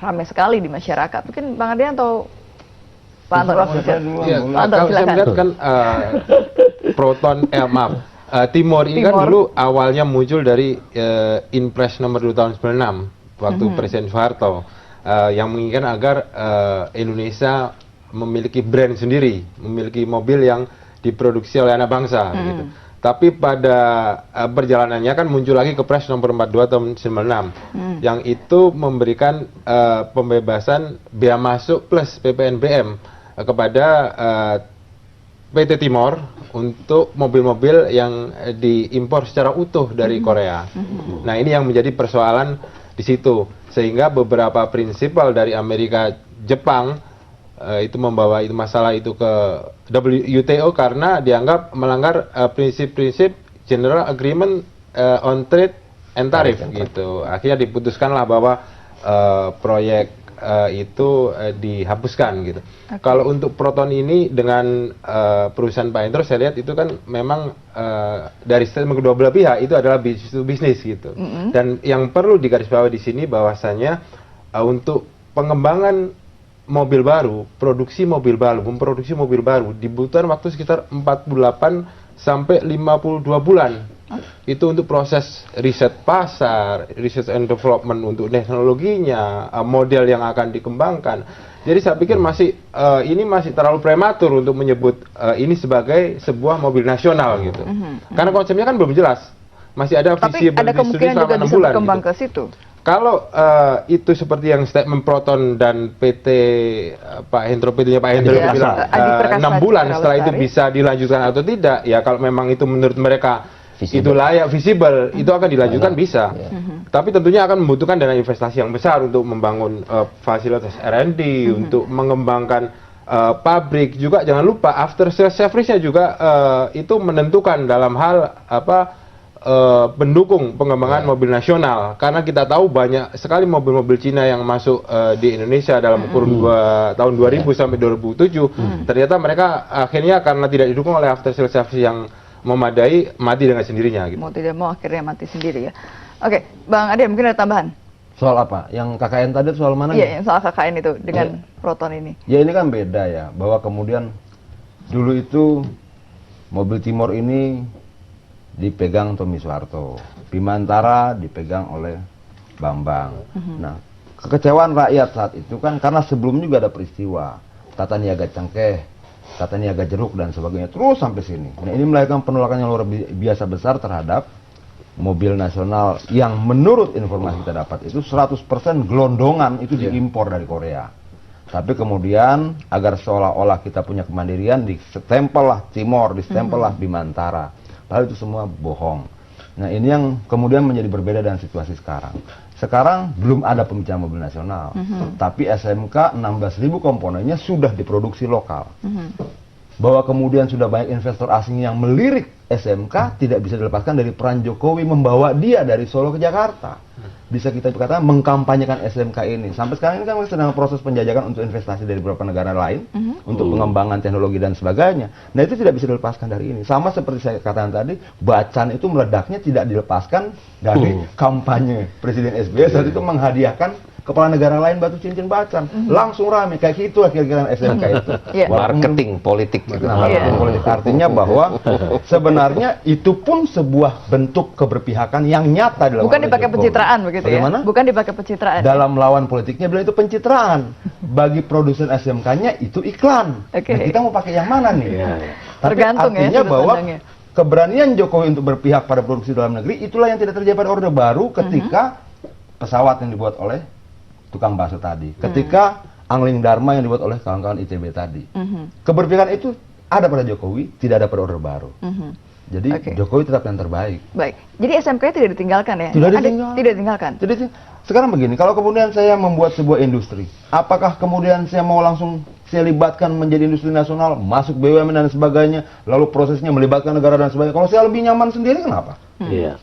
ramai sekali di masyarakat. Mungkin Bang Adrian atau Pak Anton
kalau saya melihat kan Proton, Timor ini kan dulu awalnya muncul dari Inpres nomor 2 tahun 96 waktu Presiden Soeharto yang menginginkan agar Indonesia memiliki brand sendiri, memiliki mobil yang diproduksi oleh anak bangsa gitu. Tapi pada perjalanannya kan muncul lagi Kepres nomor 42 tahun 96 yang itu memberikan pembebasan bea masuk plus PPNBM kepada PT Timor untuk mobil-mobil yang diimpor secara utuh dari Korea. Nah, ini yang menjadi persoalan di situ, sehingga beberapa prinsipal dari Amerika, Jepang itu membawa itu masalah itu ke WTO karena dianggap melanggar prinsip-prinsip General Agreement on Trade and Tariff gitu. Akhirnya diputuskanlah bahwa proyek itu dihapuskan gitu. Kalau untuk Proton ini dengan perusahaan Pak Hendro, saya lihat itu kan memang dari statement kedua belah pihak itu adalah bisnis to bisnis gitu. Dan yang perlu digarisbawahi di sini bahwasanya untuk pengembangan mobil baru, memproduksi mobil baru dibutuhkan waktu sekitar 48 sampai 52 bulan. Itu untuk proses riset pasar, research and development untuk teknologinya, model yang akan dikembangkan. Jadi saya pikir ini masih terlalu prematur untuk menyebut ini sebagai sebuah mobil nasional gitu. Karena konsepnya kan belum jelas. Masih ada visi
ada kemungkinan juga bisa berkembang gitu. Ke situ.
Kalau itu seperti yang statement Proton dan PT Pak Hendro, PT-nya Pak Hendro bilang 6 bulan setelah itu bisa dilanjutkan atau tidak, ya kalau memang itu menurut mereka itu layak, visible, itu akan dilanjutkan bisa. Tapi tentunya akan membutuhkan dana investasi yang besar untuk membangun fasilitas R&D, untuk mengembangkan pabrik juga. Jangan lupa after sales service-nya juga itu menentukan dalam hal pendukung pengembangan mobil nasional, karena kita tahu banyak sekali mobil-mobil Cina yang masuk di Indonesia dalam kurun tahun 2000 sampai 2007. Ternyata mereka akhirnya karena tidak didukung oleh after sales service yang memadai, mati dengan sendirinya gitu.
Mau tidak mau akhirnya mati sendiri ya. Oke, Bang Ade, mungkin ada tambahan?
Soal apa? Yang KKN tadi soal mana?
Iya, yang soal KKN itu dengan Proton ini.
Ya ini kan beda ya, bahwa kemudian dulu itu mobil Timor ini dipegang Tommy Soeharto, Bimantara dipegang oleh Bambang. Nah, kekecewaan rakyat saat itu kan karena sebelumnya juga ada peristiwa Tata Niaga Cengkeh, Tata Niaga Jeruk dan sebagainya, terus sampai sini. Nah, ini melahirkan penolakan yang luar biasa besar terhadap mobil nasional yang menurut informasi kita dapat itu 100% gelondongan itu diimpor dari Korea. Tapi kemudian agar seolah-olah kita punya kemandirian, distempel lah Timor, distempel lah Bimantara. Padahal itu semua bohong. Nah, ini yang kemudian menjadi berbeda dengan situasi sekarang. Sekarang belum ada pembicaraan mobil nasional, tapi SMK 16.000 komponennya sudah diproduksi lokal. Bahwa kemudian sudah banyak investor asing yang melirik SMK tidak bisa dilepaskan dari peran Jokowi membawa dia dari Solo ke Jakarta. Bisa kita katakan mengkampanyekan SMK ini. Sampai sekarang ini kan sedang proses penjajakan untuk investasi dari beberapa negara lain, untuk pengembangan teknologi dan sebagainya. Nah, itu tidak bisa dilepaskan dari ini. Sama seperti saya katakan tadi, Bacan itu meledaknya tidak dilepaskan dari kampanye Presiden SBY saat itu menghadiahkan kepala negara lain batu cincin Bacan. Langsung rame, kayak gitu kira-kira SMK itu.
Marketing politik gitu.
Nah, marketing politik artinya bahwa sebenarnya itu pun sebuah bentuk keberpihakan yang nyata dalam.
Bukan dipakai pencitraan begitu.
Bagaimana?
Ya? Bukan dipakai pencitraan.
Dalam lawan politiknya bilang itu pencitraan. Bagi produsen SMK-nya itu iklan. Nah, kita mau pakai yang mana nih? Tapi
tergantung
artinya bahwa keberanian Jokowi untuk berpihak pada produksi dalam negeri itulah yang tidak terjadi pada Orde Baru ketika pesawat yang dibuat oleh tukang bakso tadi, ketika Angling Dharma yang dibuat oleh kawan-kawan ITB tadi. Keberpihakan itu ada pada Jokowi, tidak ada pada Orde Baru. Jadi Jokowi tetap yang terbaik.
Baik. Jadi SMK tidak ditinggalkan ya?
Tidak ditinggalkan.
Tidak ditinggalkan.
Jadi sekarang begini, kalau kemudian saya membuat sebuah industri, apakah kemudian saya mau langsung saya libatkan menjadi industri nasional, masuk BUMN dan sebagainya, lalu prosesnya melibatkan negara dan sebagainya? Kalau saya lebih nyaman sendiri, kenapa?
Iya.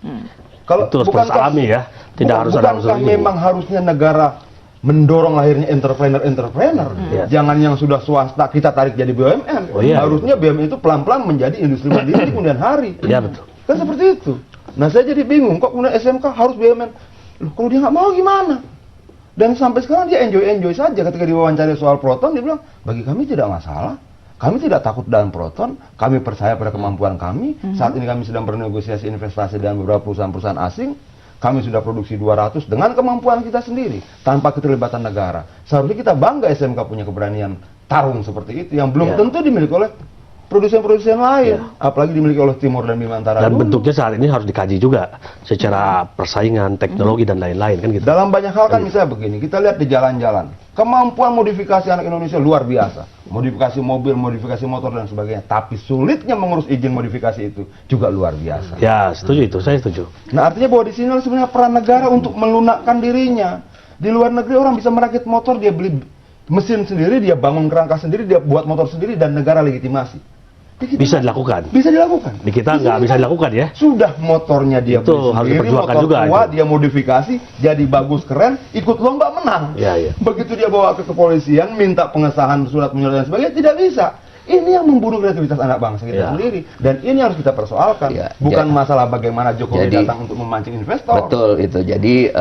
Kalau
itu proses alami ya, tidak harus ada unsur ini.
Memang harusnya negara mendorong lahirnya entrepreneur. Jangan yang sudah swasta kita tarik jadi BUMN. Harusnya BUMN itu pelan-pelan menjadi industri mandiri di kemudian hari.
Iya betul.
Kan seperti itu. Nah, saya jadi bingung kok kemudian SMK harus BUMN. Loh, kalau dia nggak mau gimana? Dan sampai sekarang dia enjoy saja ketika diwawancara soal Proton, dia bilang bagi kami tidak masalah. Kami tidak takut dengan Proton, kami percaya pada kemampuan kami. Saat ini kami sedang bernegosiasi investasi dengan beberapa perusahaan-perusahaan asing. Kami sudah produksi 200 dengan kemampuan kita sendiri, tanpa keterlibatan negara. Seharusnya kita bangga SMK punya keberanian tarung seperti itu, yang belum tentu dimiliki oleh produsen-produsen lain, apalagi dimiliki oleh Timur dan Bimantara.
Dan bentuknya saat ini harus dikaji juga secara persaingan, teknologi dan lain-lain kan gitu.
Dalam banyak hal kan misalnya begini, kita lihat di jalan-jalan, kemampuan modifikasi anak Indonesia luar biasa, modifikasi mobil, modifikasi motor dan sebagainya. Tapi sulitnya mengurus izin modifikasi itu juga luar biasa.
Ya, setuju itu, saya setuju.
Nah, artinya bahwa di sini sebenarnya peran negara untuk melunakkan dirinya. Di luar negeri orang bisa merakit motor, dia beli mesin sendiri, dia bangun kerangka sendiri, dia buat motor sendiri dan negara legitimasi.
Bisa dilakukan.
Bisa dilakukan.
Di kita nggak bisa dilakukan ya.
Sudah motornya dia
itu
beli
harus
sendiri,
diperjuangkan
motor
juga
tua,
itu.
dia modifikasi, jadi bagus, keren, ikut lomba menang.
Iya.
Begitu dia bawa ke kepolisian, minta pengesahan surat menyurat dan sebagainya, tidak bisa. Ini yang membunuh kreativitas anak bangsa kita sendiri. Dan ini harus kita persoalkan. Bukan masalah bagaimana Jokowi datang untuk memancing investor.
Betul itu. Jadi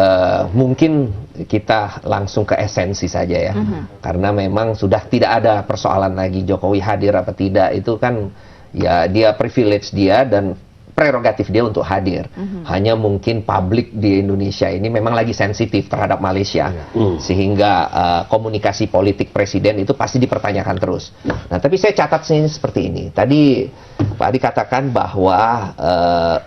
mungkin kita langsung ke esensi saja ya. Karena memang sudah tidak ada persoalan lagi Jokowi hadir apa tidak. Itu kan ya dia privilege dia dan prerogatif dia untuk hadir. Hanya mungkin publik di Indonesia ini memang lagi sensitif terhadap Malaysia. Sehingga komunikasi politik presiden itu pasti dipertanyakan terus. Nah, tapi saya catat sini seperti ini. Tadi Pak Adi katakan bahwa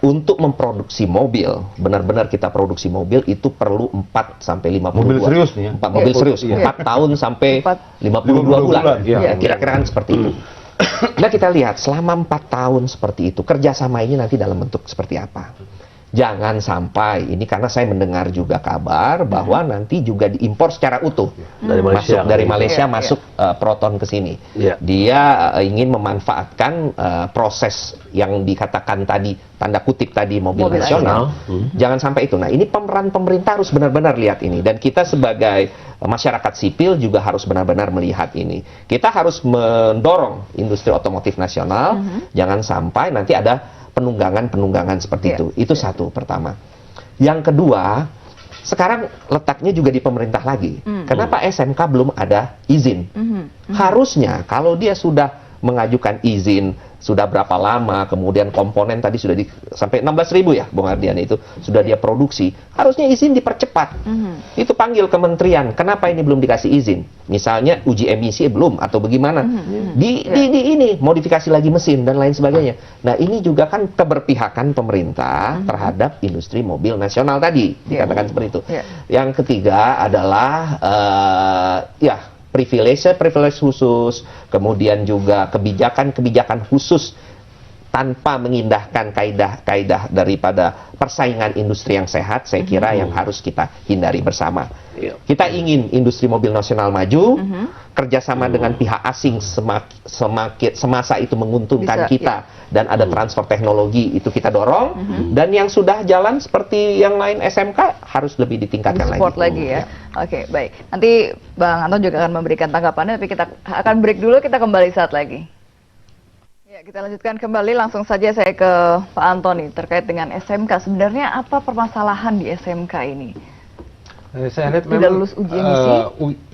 untuk memproduksi mobil, benar-benar kita produksi mobil itu perlu 4 sampai 52.
Mobil serius nih ya?
4 mobil serius. 4 tahun sampai 52 bulan. Ya, kira-kira kan seperti itu. Nah, kita lihat selama 4 tahun seperti itu, kerjasama ini nanti dalam bentuk seperti apa? Jangan sampai, ini karena saya mendengar juga kabar bahwa nanti juga diimpor secara utuh dari Malaysia masuk Proton ke sini. Dia ingin memanfaatkan proses yang dikatakan tadi, tanda kutip tadi mobil nasional. Jangan sampai itu. Nah, ini pemeran pemerintah harus benar-benar lihat ini, dan kita sebagai masyarakat sipil juga harus benar-benar melihat ini. Kita harus mendorong industri otomotif nasional, jangan sampai nanti ada penunggangan seperti itu. Itu satu pertama. Yang kedua, sekarang letaknya juga di pemerintah lagi. Kenapa SMK belum ada izin? Harusnya kalau dia sudah mengajukan izin, sudah berapa lama, kemudian komponen tadi sudah sampai 16.000 ya, Bung Ardian, itu sudah dia produksi, harusnya izin dipercepat. Itu panggil kementerian, kenapa ini belum dikasih izin? Misalnya uji emisi belum atau bagaimana? Ini modifikasi lagi mesin dan lain sebagainya. Nah, ini juga kan keberpihakan pemerintah terhadap industri mobil nasional tadi, dikatakan seperti itu. Yang ketiga adalah privilege khusus, kemudian juga kebijakan khusus tanpa mengindahkan kaidah daripada persaingan industri yang sehat. Saya kira yang harus kita hindari bersama. Kita ingin industri mobil nasional maju, kerjasama dengan pihak asing semasa itu menguntungkan kita, dan ada transfer teknologi itu kita dorong, dan yang sudah jalan seperti yang lain SMK harus lebih ditingkatkan lagi.
Ya. Oke, baik. Nanti Bang Anton juga akan memberikan tanggapannya, tapi kita akan break dulu, kita kembali saat lagi. Ya, kita lanjutkan kembali, langsung saja saya ke Pak Antoni terkait dengan SMK. Sebenarnya apa permasalahan di SMK ini?
Saya lihat
memang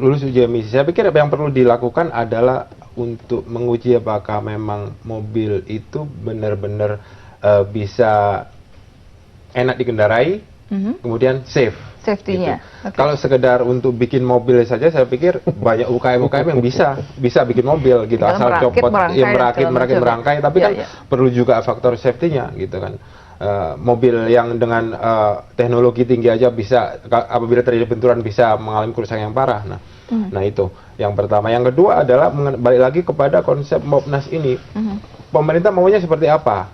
lulus uji emisi. Saya pikir apa yang perlu dilakukan adalah untuk menguji apakah memang mobil itu benar-benar bisa enak dikendarai, kemudian
safety-nya.
Gitu. Kalau sekedar untuk bikin mobil saja, saya pikir banyak UKM yang bisa bikin mobil gitu, asal copot, merangkai, tapi kan perlu juga faktor safety-nya gitu kan. Mobil yang dengan teknologi tinggi aja bisa, apabila terjadi benturan bisa mengalami kerusakan yang parah. Nah itu yang pertama. Yang kedua adalah balik lagi kepada konsep Mopnas ini. Pemerintah maunya seperti apa?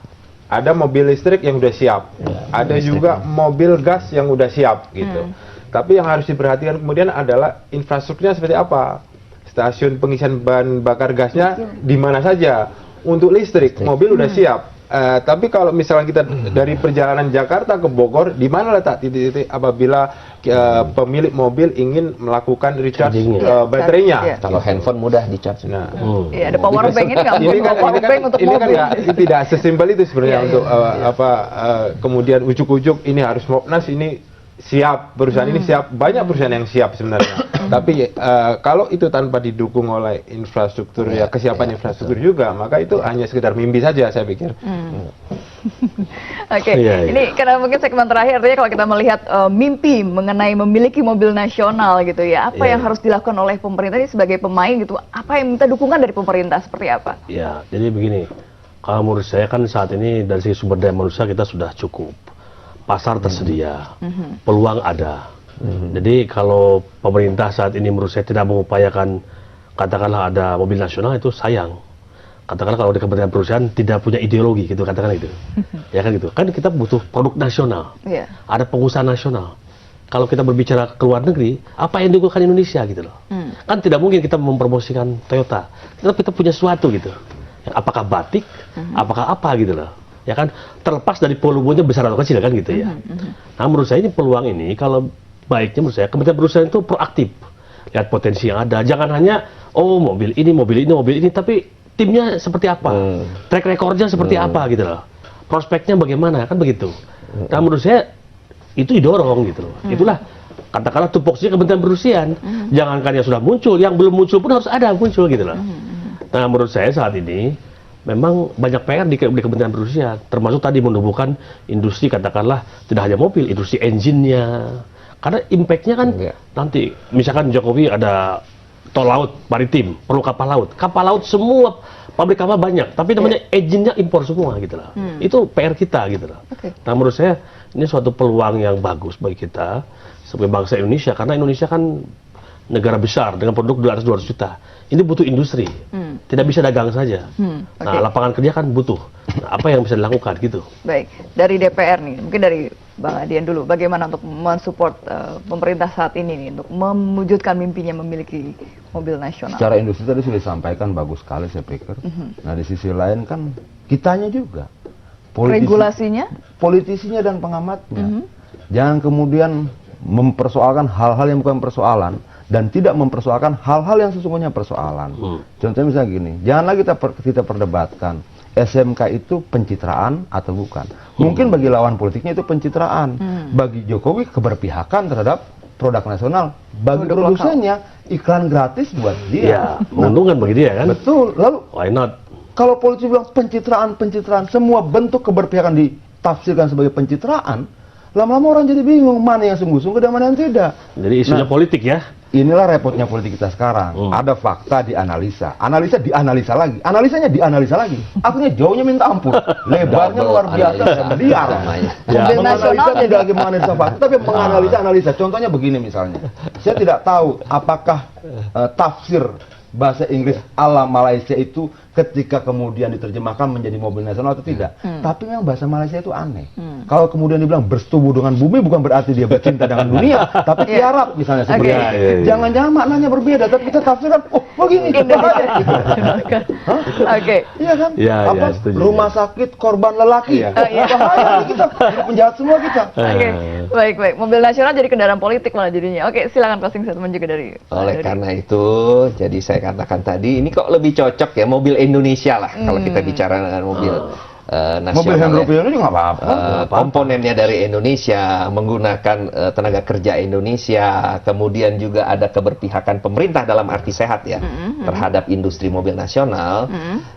Ada mobil listrik yang udah siap, ada juga mobil gas yang udah siap gitu. Tapi yang harus diperhatikan kemudian adalah infrastrukturnya seperti apa. Stasiun pengisian bahan bakar gasnya di mana saja. Untuk listrik, mobil udah siap. Tapi kalau misalnya kita dari perjalanan Jakarta ke Bogor, di mana letak titik-titik apabila pemilik mobil ingin melakukan recharge baterainya?
Kalau handphone mudah di-charge.
Ada power bank, ini nggak untuk
ini kan tidak sesimpel itu sebenarnya untuk kemudian ujuk-ujuk ini harus Mopnas, ini siap, perusahaan ini siap, banyak perusahaan yang siap sebenarnya. Tapi kalau itu tanpa didukung oleh infrastruktur, kesiapan infrastruktur juga, maka itu hanya sekedar mimpi saja, saya pikir.
Oke, ini karena mungkin segmen terakhir, artinya kalau kita melihat mimpi mengenai memiliki mobil nasional gitu ya, apa yang harus dilakukan oleh pemerintah ini sebagai pemain gitu, apa yang minta dukungan dari pemerintah seperti apa?
Ya, jadi begini, kalau menurut saya kan saat ini dari segi sumber daya manusia kita sudah cukup, pasar tersedia, peluang ada. Jadi kalau pemerintah saat ini menurut saya tidak mengupayakan, katakanlah ada mobil nasional, itu sayang. Katakanlah kalau di Kementerian Perusahaan tidak punya ideologi gitu, katakan itu. Ya kan gitu. Kan kita butuh produk nasional. Ada pengusaha nasional. Kalau kita berbicara ke luar negeri, apa yang dilakukan Indonesia gitu loh. Kan tidak mungkin kita mempromosikan Toyota. Kita punya sesuatu gitu. Apakah batik, apakah apa gitu loh. Ya kan, terlepas dari volumenya besar atau kecil kan gitu ya. Nah, menurut saya ini peluang ini kalau baiknya menurut saya Kementerian Perusahaan itu proaktif. Lihat potensi yang ada. Jangan hanya mobil ini, tapi timnya seperti apa, track recordnya seperti apa gitu loh, prospeknya bagaimana, kan begitu. Nah menurut saya itu didorong gitu loh. Itulah katakanlah tupoksinya Kementerian Perusahaan. Jangankan yang sudah muncul, yang belum muncul pun harus ada muncul gitu loh. Nah menurut saya saat ini memang banyak PR di Kementerian Perusahaan, termasuk tadi menumbuhkan industri, katakanlah tidak hanya mobil, industri engine-nya. Karena impact-nya kan nanti misalkan Jokowi ada tol laut, maritim, perlu kapal laut semua pabrik kapal banyak, tapi namanya engine-nya impor semua gitu loh. Itu PR kita gitu loh. Nah menurut saya ini suatu peluang yang bagus bagi kita sebagai bangsa Indonesia, karena Indonesia kan negara besar dengan penduduk 200 juta. Ini butuh industri, tidak bisa dagang saja. Nah lapangan kerja kan butuh. Nah, apa yang bisa dilakukan gitu?
Baik, dari DPR nih, mungkin dari Bang Adian dulu, bagaimana untuk mensupport pemerintah saat ini nih, untuk mewujudkan mimpinya memiliki mobil nasional?
Secara industri tadi sudah disampaikan bagus sekali saya pikir. Nah di sisi lain kan kitanya juga, politisinya dan pengamatnya. Jangan kemudian mempersoalkan hal-hal yang bukan persoalan dan tidak mempersoalkan hal-hal yang sesungguhnya persoalan. Contohnya misalnya gini, janganlah kita perdebatkan SMK itu pencitraan atau bukan. Mungkin bagi lawan politiknya itu pencitraan. Bagi Jokowi keberpihakan terhadap produk nasional. Bagi produsennya iklan gratis buat dia.
Ya, menguntungkan bagi dia kan.
Betul. Lalu
why not?
Kalau polisi bilang pencitraan, semua bentuk keberpihakan ditafsirkan sebagai pencitraan, lama-lama orang jadi bingung mana yang sungguh-sungguh dan mana yang tidak.
Jadi isunya politik ya.
Inilah repotnya politik kita sekarang. Ada fakta dianalisa, dianalisa lagi, analisanya dianalisa lagi. Akhirnya jauhnya minta ampun, lebarnya luar biasa, liar. Menganalisa tidak lagi menganalisa fakta, tapi menganalisa analisa. Contohnya begini misalnya, saya tidak tahu apakah tafsir bahasa Inggris ala Malaysia itu ketika kemudian diterjemahkan menjadi mobil nasional atau tidak. Tapi memang bahasa Malaysia itu aneh. Kalau kemudian dibilang bersetubuh dengan bumi bukan berarti dia bercinta dengan dunia, tapi tiarap misalnya seperti itu. Jangan-jangan maknanya berbeda, tapi kita tafsirkan, begini. Iya kan? Rumah sakit korban lelaki. Bahaya kita, penjahat semua kita.
Baik. Mobil nasional jadi kendaraan politik malah jadinya. Oke, silakan closing statement juga dari.
Oleh karena itu, jadi saya katakan tadi, ini kok lebih cocok ya mobil Indonesia lah kalau kita bicara dengan mobil nasional.
Mobil Henry ini nggak apa-apa.
Komponennya dari Indonesia, menggunakan tenaga kerja Indonesia, kemudian juga ada keberpihakan pemerintah dalam arti sehat ya terhadap industri mobil nasional.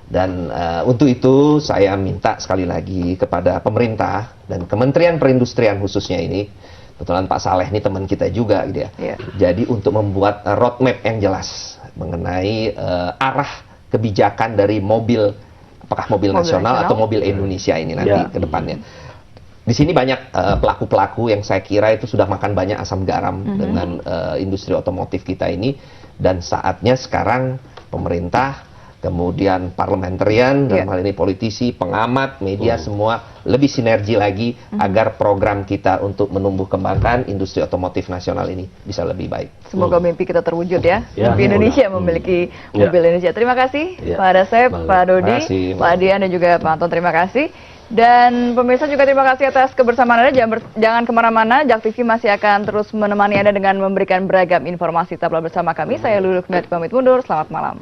Dan untuk itu saya minta sekali lagi kepada pemerintah dan Kementerian Perindustrian khususnya ini, kebetulan Pak Saleh ini teman kita juga gitu ya. Jadi untuk membuat roadmap yang jelas mengenai arah kebijakan dari mobil, apakah mobil nasional atau mobil Indonesia ini nanti ke depannya. Di sini banyak pelaku-pelaku yang saya kira itu sudah makan banyak asam garam dengan industri otomotif kita ini, dan saatnya sekarang pemerintah, kemudian parlementarian, dalam hal ini politisi, pengamat, media, semua lebih sinergi lagi agar program kita untuk menumbuh kembangkan industri otomotif nasional ini bisa lebih baik.
Semoga mimpi kita terwujud ya. Mimpi Indonesia memiliki mobil Indonesia. Terima kasih Pak Dasep, Pak Dodi, Pak Adian dan juga Pak Anton, terima kasih. Dan pemirsa juga terima kasih atas kebersamaan Anda. Jangan kemana-mana, JAK TV masih akan terus menemani Anda dengan memberikan beragam informasi. Tetaplah bersama kami. Saya Lulu Knut pamit mundur. Selamat malam.